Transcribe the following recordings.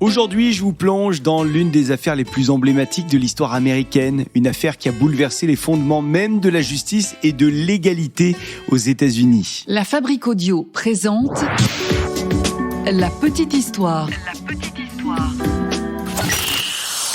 Aujourd'hui, je vous plonge dans l'une des affaires les plus emblématiques de l'histoire américaine, une affaire qui a bouleversé les fondements même de la justice et de l'égalité aux États-Unis. La Fabrique Audio présente La Petite Histoire.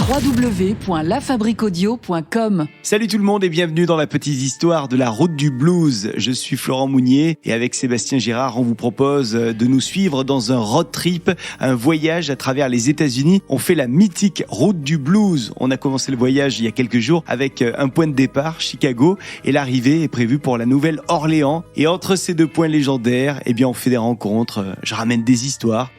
www.lafabriqueaudio.com. Salut tout le monde et bienvenue dans la petite histoire de la route du blues. Je suis Florent Mounier et avec Sébastien Girard, on vous propose de nous suivre dans un road trip, un voyage à travers les États-Unis. On fait la mythique route du blues. On a commencé le voyage il y a quelques jours avec un point de départ, Chicago, et l'arrivée est prévue pour la Nouvelle-Orléans. Et entre ces deux points légendaires, on fait des rencontres. Je ramène des histoires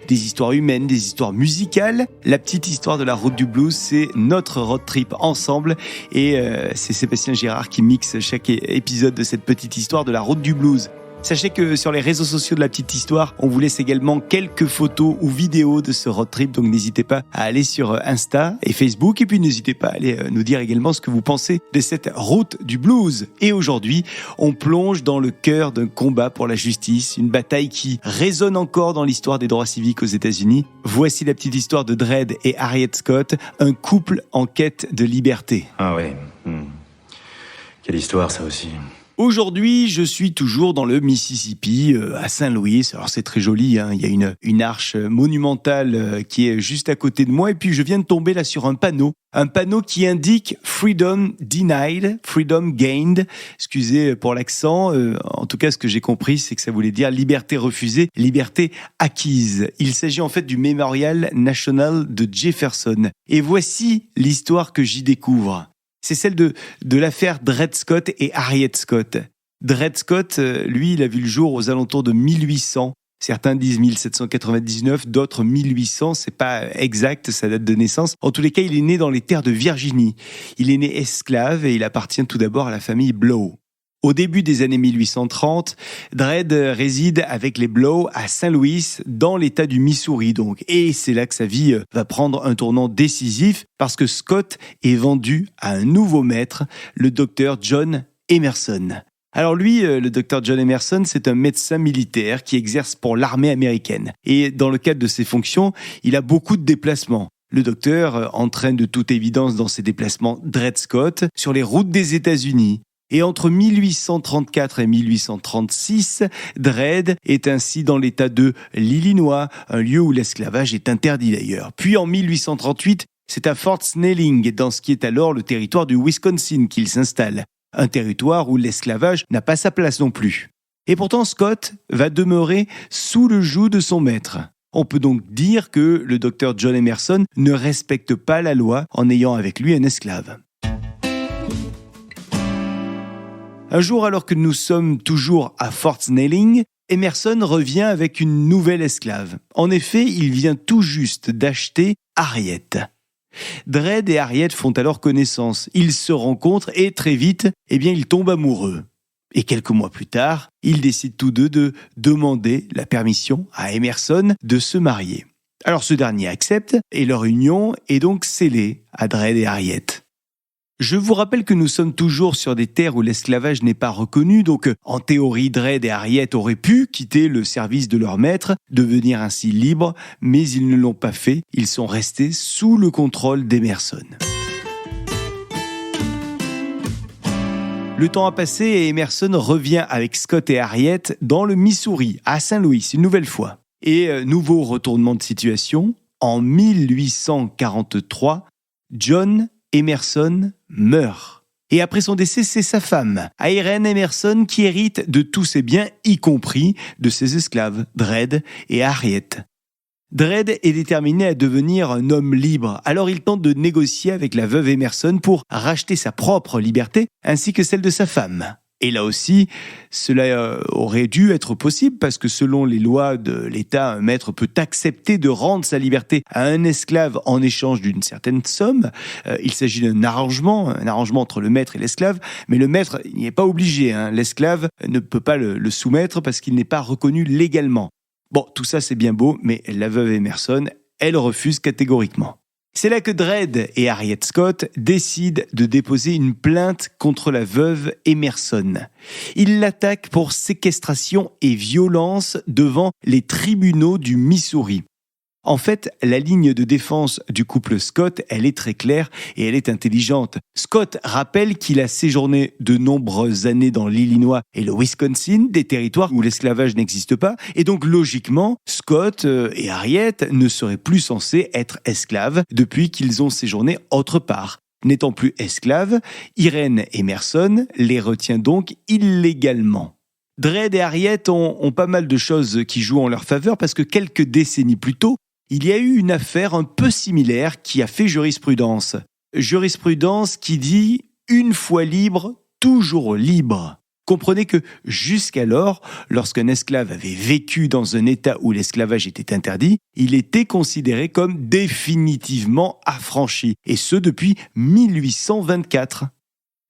humaines, des histoires musicales. La petite histoire de la route du blues, c'est notre road trip ensemble et c'est Sébastien Girard qui mixe chaque épisode de cette petite histoire de la route du blues. Sachez que sur les réseaux sociaux de la petite histoire, on vous laisse également quelques photos ou vidéos de ce road trip, donc n'hésitez pas à aller sur Insta et Facebook et puis n'hésitez pas à aller nous dire également ce que vous pensez de cette route du blues. Et aujourd'hui, on plonge dans le cœur d'un combat pour la justice, une bataille qui résonne encore dans l'histoire des droits civiques aux États-Unis. Voici la petite histoire de Dred et Harriet Scott, un couple en quête de liberté. Ah ouais, quelle histoire ça aussi. Aujourd'hui, je suis toujours dans le Mississippi, à Saint-Louis. Alors c'est très joli, hein. Il y a une arche monumentale qui est juste à côté de moi. Et puis je viens de tomber là sur un panneau qui indique Freedom Denied, Freedom Gained. Excusez pour l'accent. En tout cas, ce que j'ai compris, c'est que ça voulait dire liberté refusée, liberté acquise. Il s'agit en fait du Mémorial National de Jefferson. Et voici l'histoire que j'y découvre. C'est celle de l'affaire Dred Scott et Harriet Scott. Dred Scott, lui, il a vu le jour aux alentours de 1800. Certains disent 1799, d'autres 1800, c'est pas exact sa date de naissance. En tous les cas, il est né dans les terres de Virginie. Il est né esclave et il appartient tout d'abord à la famille Blow. Au début des années 1830, Dred réside avec les Blow à Saint-Louis, dans l'état du Missouri donc. Et c'est là que sa vie va prendre un tournant décisif parce que Scott est vendu à un nouveau maître, le docteur John Emerson. Alors lui, le docteur John Emerson, c'est un médecin militaire qui exerce pour l'armée américaine. Et dans le cadre de ses fonctions, il a beaucoup de déplacements. Le docteur entraîne de toute évidence dans ses déplacements Dred Scott sur les routes des États-Unis. Et entre 1834 et 1836, Dred est ainsi dans l'état de l'Illinois, un lieu où l'esclavage est interdit d'ailleurs. Puis en 1838, c'est à Fort Snelling, dans ce qui est alors le territoire du Wisconsin, qu'il s'installe. Un territoire où l'esclavage n'a pas sa place non plus. Et pourtant, Scott va demeurer sous le joug de son maître. On peut donc dire que le docteur John Emerson ne respecte pas la loi en ayant avec lui un esclave. Un jour, alors que nous sommes toujours à Fort Snelling, Emerson revient avec une nouvelle esclave. En effet, il vient tout juste d'acheter Harriet. Dred et Harriet font alors connaissance. Ils se rencontrent et très vite, ils tombent amoureux. Et quelques mois plus tard, ils décident tous deux de demander la permission à Emerson de se marier. Alors ce dernier accepte et leur union est donc scellée à Dred et Harriet. Je vous rappelle que nous sommes toujours sur des terres où l'esclavage n'est pas reconnu, donc en théorie, Dred et Harriet auraient pu quitter le service de leur maître, devenir ainsi libres, mais ils ne l'ont pas fait, ils sont restés sous le contrôle d'Emerson. Le temps a passé et Emerson revient avec Scott et Harriet dans le Missouri, à Saint-Louis, une nouvelle fois. Et nouveau retournement de situation, en 1843, John Emerson meurt. Et après son décès, c'est sa femme, Irene Emerson, qui hérite de tous ses biens, y compris de ses esclaves, Dred et Harriet. Dred est déterminé à devenir un homme libre, alors il tente de négocier avec la veuve Emerson pour racheter sa propre liberté, ainsi que celle de sa femme. Et là aussi, cela aurait dû être possible parce que selon les lois de l'État, un maître peut accepter de rendre sa liberté à un esclave en échange d'une certaine somme. Il s'agit d'un arrangement entre le maître et l'esclave, mais le maître n'y est pas obligé. L'esclave ne peut pas le soumettre parce qu'il n'est pas reconnu légalement. Bon, tout ça c'est bien beau, mais la veuve Emerson, elle refuse catégoriquement. C'est là que Dred et Harriet Scott décident de déposer une plainte contre la veuve Emerson. Ils l'attaquent pour séquestration et violence devant les tribunaux du Missouri. En fait, la ligne de défense du couple Scott, elle est très claire et elle est intelligente. Scott rappelle qu'il a séjourné de nombreuses années dans l'Illinois et le Wisconsin, des territoires où l'esclavage n'existe pas, et donc logiquement, Scott et Harriet ne seraient plus censés être esclaves depuis qu'ils ont séjourné autre part. N'étant plus esclaves, Irene Emerson les retient donc illégalement. Dredd et Harriet ont pas mal de choses qui jouent en leur faveur parce que quelques décennies plus tôt, il y a eu une affaire un peu similaire qui a fait jurisprudence. Jurisprudence qui dit « une fois libre, toujours libre ». Comprenez que jusqu'alors, lorsqu'un esclave avait vécu dans un État où l'esclavage était interdit, il était considéré comme définitivement affranchi, et ce depuis 1824.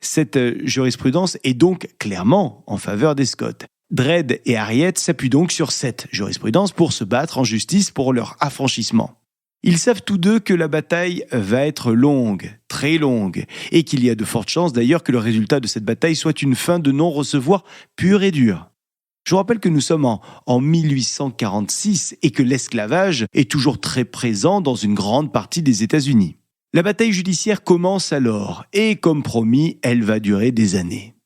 Cette jurisprudence est donc clairement en faveur des Scott. Dredd et Harriet s'appuient donc sur cette jurisprudence pour se battre en justice pour leur affranchissement. Ils savent tous deux que la bataille va être longue, très longue, et qu'il y a de fortes chances d'ailleurs que le résultat de cette bataille soit une fin de non-recevoir pure et dure. Je vous rappelle que nous sommes en 1846 et que l'esclavage est toujours très présent dans une grande partie des États-Unis. La bataille judiciaire commence alors, et comme promis, elle va durer des années.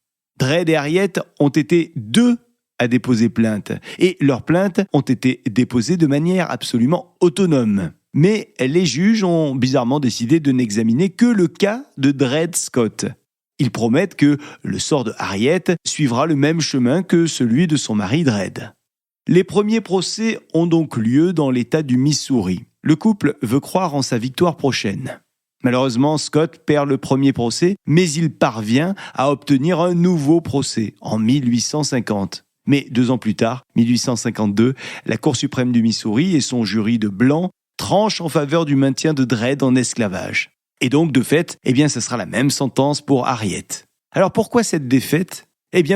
Dredd et Harriet ont été deux à déposer plainte, et leurs plaintes ont été déposées de manière absolument autonome. Mais les juges ont bizarrement décidé de n'examiner que le cas de Dred Scott. Ils promettent que le sort de Harriet suivra le même chemin que celui de son mari Dredd. Les premiers procès ont donc lieu dans l'État du Missouri. Le couple veut croire en sa victoire prochaine. Malheureusement, Scott perd le premier procès, mais il parvient à obtenir un nouveau procès en 1850. Mais 2 ans plus tard, 1852, la Cour suprême du Missouri et son jury de blancs tranchent en faveur du maintien de Dredd en esclavage. Et donc, de fait, ça sera la même sentence pour Harriet. Alors pourquoi cette défaite ?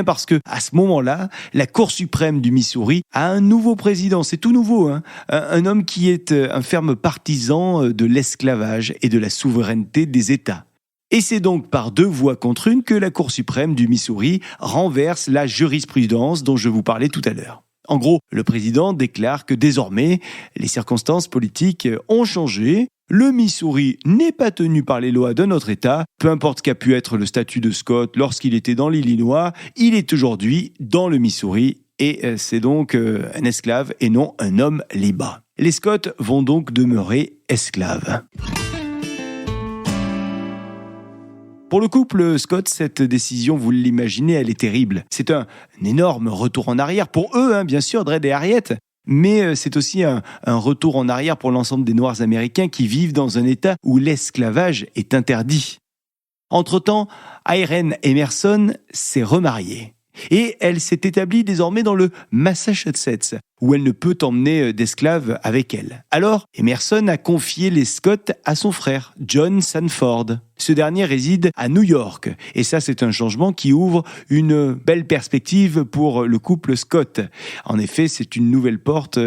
Parce que à ce moment-là, la Cour suprême du Missouri a un nouveau président, c'est tout nouveau, un homme qui est un ferme partisan de l'esclavage et de la souveraineté des États. Et c'est donc par 2 voix contre 1 que la Cour suprême du Missouri renverse la jurisprudence dont je vous parlais tout à l'heure. En gros, le président déclare que désormais, les circonstances politiques ont changé. Le Missouri n'est pas tenu par les lois de notre État. Peu importe qu'a pu être le statut de Scott lorsqu'il était dans l'Illinois, il est aujourd'hui dans le Missouri et c'est donc un esclave et non un homme libre. Les Scott vont donc demeurer esclaves. Pour le couple Scott, cette décision, vous l'imaginez, elle est terrible. C'est un énorme retour en arrière pour eux, bien sûr, Dredd et Harriet. Mais c'est aussi un retour en arrière pour l'ensemble des Noirs américains qui vivent dans un État où l'esclavage est interdit. Entre-temps, Irene Emerson s'est remariée. Et elle s'est établie désormais dans le Massachusetts, où elle ne peut emmener d'esclaves avec elle. Alors, Emerson a confié les Scott à son frère, John Sanford. Ce dernier réside à New York, et ça c'est un changement qui ouvre une belle perspective pour le couple Scott. En effet, c'est une nouvelle porte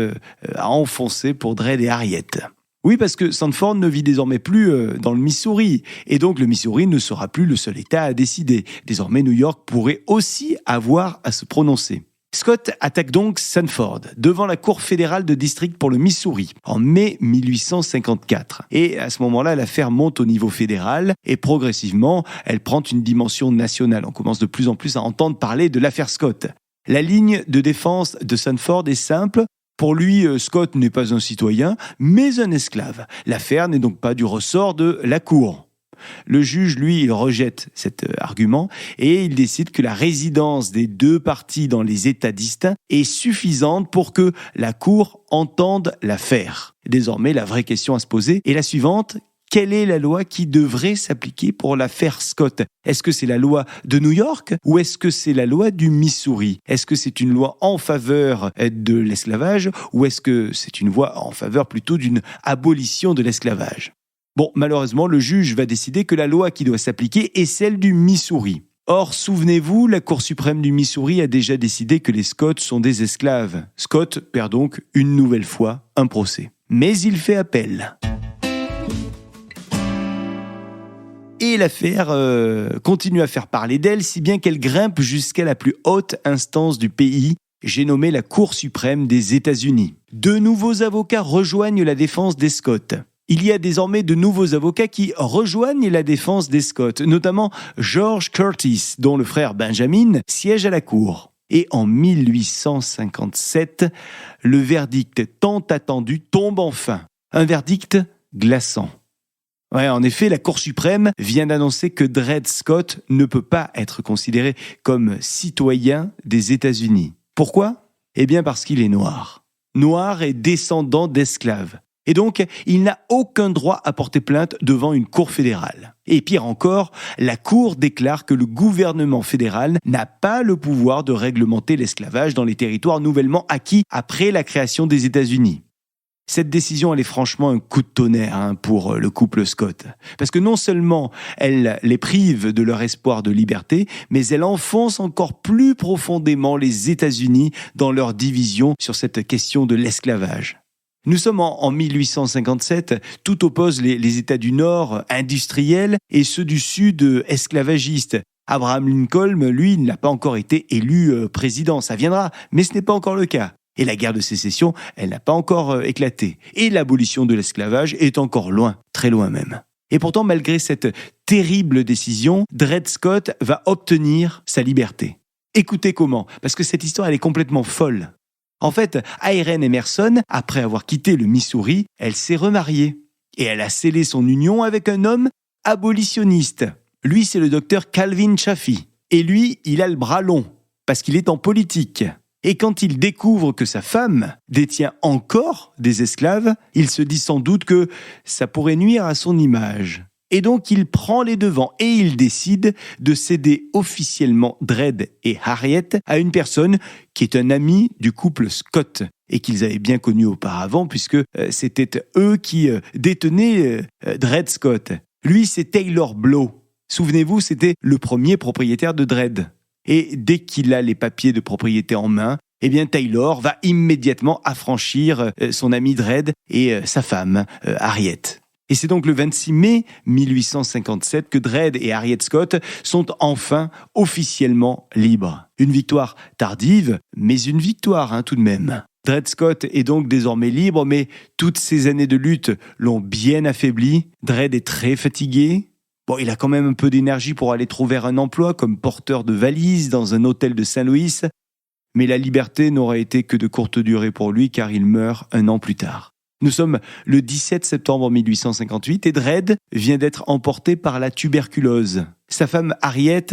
à enfoncer pour Dredd et Harriet. Oui, parce que Sanford ne vit désormais plus dans le Missouri, et donc le Missouri ne sera plus le seul État à décider. Désormais, New York pourrait aussi avoir à se prononcer. Scott attaque donc Sanford devant la Cour fédérale de district pour le Missouri en mai 1854. Et à ce moment-là, l'affaire monte au niveau fédéral et progressivement, elle prend une dimension nationale. On commence de plus en plus à entendre parler de l'affaire Scott. La ligne de défense de Sanford est simple. Pour lui, Scott n'est pas un citoyen, mais un esclave. L'affaire n'est donc pas du ressort de la Cour. Le juge, lui, il rejette cet argument et il décide que la résidence des 2 parties dans les États distincts est suffisante pour que la Cour entende l'affaire. Désormais, la vraie question à se poser est la suivante. Quelle est la loi qui devrait s'appliquer pour l'affaire Scott ? Est-ce que c'est la loi de New York ou est-ce que c'est la loi du Missouri ? Est-ce que c'est une loi en faveur de l'esclavage ou est-ce que c'est une loi en faveur plutôt d'une abolition de l'esclavage ? Bon, malheureusement, le juge va décider que la loi qui doit s'appliquer est celle du Missouri. Or, souvenez-vous, la Cour suprême du Missouri a déjà décidé que les Scott sont des esclaves. Scott perd donc une nouvelle fois un procès. Mais il fait appel. Et l'affaire continue à faire parler d'elle, si bien qu'elle grimpe jusqu'à la plus haute instance du pays. J'ai nommé la Cour suprême des États-Unis. De nouveaux avocats rejoignent la défense des Scott. Il y a désormais de nouveaux avocats qui rejoignent la défense des Scott, notamment George Curtis, dont le frère Benjamin siège à la cour. Et en 1857, le verdict tant attendu tombe enfin. Un verdict glaçant. Ouais, en effet, la Cour suprême vient d'annoncer que Dred Scott ne peut pas être considéré comme citoyen des États-Unis. Pourquoi ? Eh bien parce qu'il est noir. Noir et descendant d'esclaves. Et donc, il n'a aucun droit à porter plainte devant une cour fédérale. Et pire encore, la Cour déclare que le gouvernement fédéral n'a pas le pouvoir de réglementer l'esclavage dans les territoires nouvellement acquis après la création des États-Unis. Cette décision, elle est franchement un coup de tonnerre pour le couple Scott. Parce que non seulement elle les prive de leur espoir de liberté, mais elle enfonce encore plus profondément les États-Unis dans leur division sur cette question de l'esclavage. Nous sommes en 1857, tout oppose les États du Nord industriels et ceux du Sud esclavagistes. Abraham Lincoln, lui, n'a pas encore été élu président. Ça viendra, mais ce n'est pas encore le cas. Et la guerre de sécession, elle n'a pas encore éclaté. Et l'abolition de l'esclavage est encore loin, très loin même. Et pourtant, malgré cette terrible décision, Dred Scott va obtenir sa liberté. Écoutez comment, parce que cette histoire, elle est complètement folle. En fait, Irene Emerson, après avoir quitté le Missouri, elle s'est remariée. Et elle a scellé son union avec un homme abolitionniste. Lui, c'est le docteur Calvin Chaffee. Et lui, il a le bras long, parce qu'il est en politique. Et quand il découvre que sa femme détient encore des esclaves, il se dit sans doute que ça pourrait nuire à son image. Et donc il prend les devants et il décide de céder officiellement Dred et Harriet à une personne qui est un ami du couple Scott et qu'ils avaient bien connu auparavant puisque c'était eux qui détenaient Dred Scott. Lui, c'est Taylor Blow. Souvenez-vous, c'était le premier propriétaire de Dred. Et dès qu'il a les papiers de propriété en main, eh bien Taylor va immédiatement affranchir son ami Dred et sa femme, Harriet. Et c'est donc le 26 mai 1857 que Dred et Harriet Scott sont enfin officiellement libres. Une victoire tardive, mais une victoire tout de même. Dred Scott est donc désormais libre, mais toutes ces années de lutte l'ont bien affaibli. Dred est très fatigué. Bon, il a quand même un peu d'énergie pour aller trouver un emploi comme porteur de valises dans un hôtel de Saint-Louis, mais la liberté n'aura été que de courte durée pour lui car il meurt un an plus tard. Nous sommes le 17 septembre 1858 et Dred vient d'être emporté par la tuberculose. Sa femme Harriet,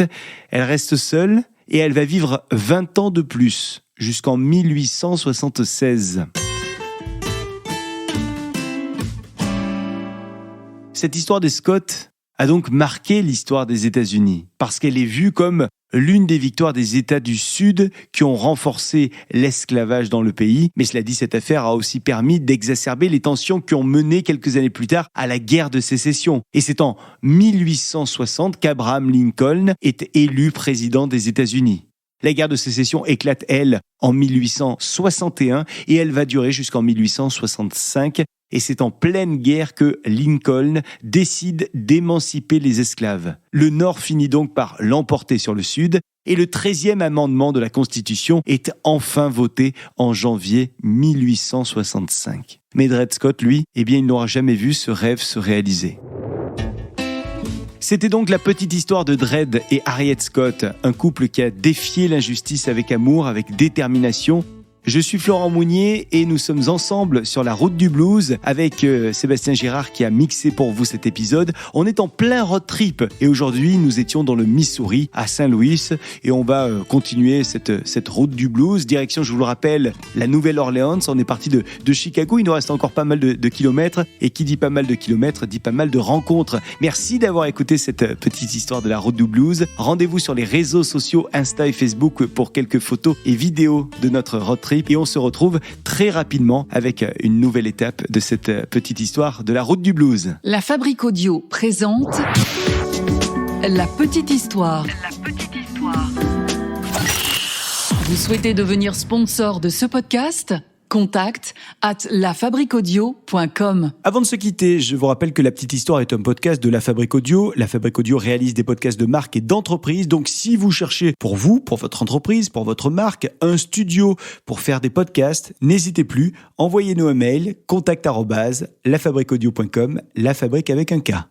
elle reste seule et elle va vivre 20 ans de plus, jusqu'en 1876. Cette histoire des Scott a donc marqué l'histoire des États-Unis, parce qu'elle est vue comme l'une des victoires des États du Sud qui ont renforcé l'esclavage dans le pays. Mais cela dit, cette affaire a aussi permis d'exacerber les tensions qui ont mené quelques années plus tard à la guerre de sécession. Et c'est en 1860 qu'Abraham Lincoln est élu président des États-Unis. La guerre de sécession éclate, elle, en 1861 et elle va durer jusqu'en 1865. Et c'est en pleine guerre que Lincoln décide d'émanciper les esclaves. Le Nord finit donc par l'emporter sur le Sud et le 13e amendement de la Constitution est enfin voté en janvier 1865. Mais Dred Scott, lui, il n'aura jamais vu ce rêve se réaliser. C'était donc la petite histoire de Dred et Harriet Scott, un couple qui a défié l'injustice avec amour, avec détermination. Je suis Florent Mounier et nous sommes ensemble sur la route du blues avec Sébastien Girard qui a mixé pour vous cet épisode. On est en plein road trip et aujourd'hui nous étions dans le Missouri à Saint-Louis et on va continuer cette route du blues. Direction, je vous le rappelle, la Nouvelle-Orléans. On est parti de Chicago, il nous reste encore pas mal de kilomètres et qui dit pas mal de kilomètres dit pas mal de rencontres. Merci d'avoir écouté cette petite histoire de la route du blues. Rendez-vous sur les réseaux sociaux Insta et Facebook pour quelques photos et vidéos de notre road trip. Et on se retrouve très rapidement avec une nouvelle étape de cette petite histoire de la route du blues. La Fabrique Audio présente La petite histoire. Vous souhaitez devenir sponsor de ce podcast ? contact@lafabriquaudio.com. Avant de se quitter, je vous rappelle que La Petite Histoire est un podcast de La Fabrique Audio. La Fabrique Audio réalise des podcasts de marque et d'entreprise. Donc, si vous cherchez pour vous, pour votre entreprise, pour votre marque, un studio pour faire des podcasts, n'hésitez plus. Envoyez-nous un mail, contact@lafabriqueaudio.com, la fabrique avec un K.